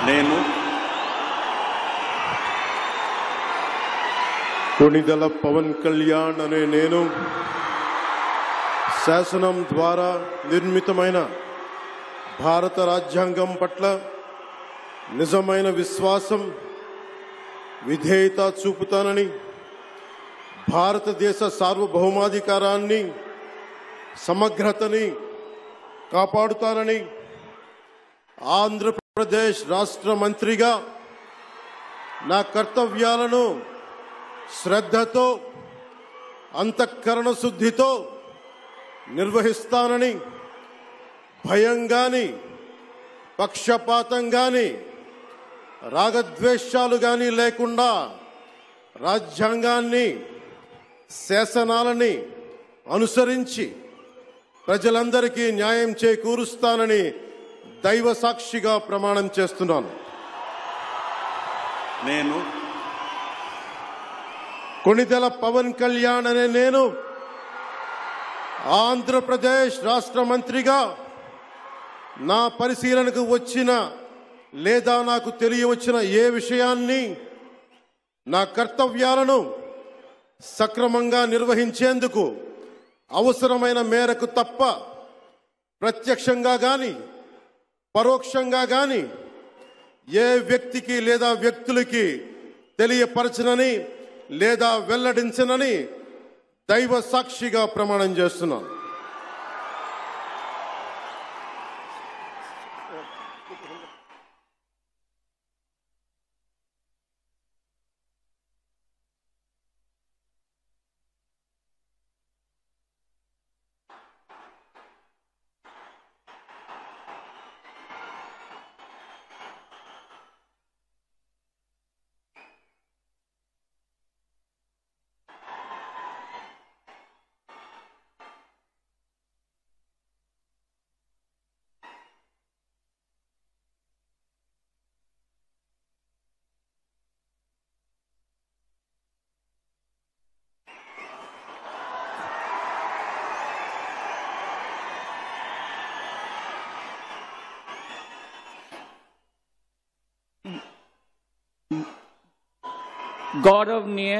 నేను కొణిదెల పవన్ కళ్యాణ్ అనే నేను శాసనం ద్వారా నిర్మితమైన భారత రాజ్యాంగం పట్ల నిజమైన విశ్వాసం విధేయత చూపుతానని భారతదేశ సార్వభౌమాధికారాన్ని సమగ్రతని కాపాడుతానని ఆంధ్రప్రదేశ్ రాష్ట్ర మంత్రిగా నా కర్తవ్యాలను శ్రద్ధతో అంతఃకరణ శుద్ధితో నిర్వహిస్తానని భయం గాని పక్షపాతం గాని రాగద్వేషాలు గాని లేకుండా రాజ్యాంగాన్ని శాసనాలని అనుసరించి ప్రజలందరికీ న్యాయం చేకూరుస్తానని దైవ సాక్షిగా ప్రమాణం చేస్తున్నాను. నేను కొణిదెల పవన్ కళ్యాణ్ అనే నేను ఆంధ్రప్రదేశ్ రాష్ట్ర మంత్రిగా నా పరిశీలనకు వచ్చిన లేదా నాకు తెలియవచ్చిన ఏ విషయాన్ని నా కర్తవ్యాలను సక్రమంగా నిర్వహించేందుకు అవసరమైన మేరకు తప్ప ప్రత్యక్షంగా గాని పరోక్షంగా గాని ఏ వ్యక్తికి లేదా వ్యక్తులకి తెలియపరచనని లేదా వెల్లడించనని దైవ సాక్షిగా ప్రమాణం చేస్తున్నాను. गौरवनीय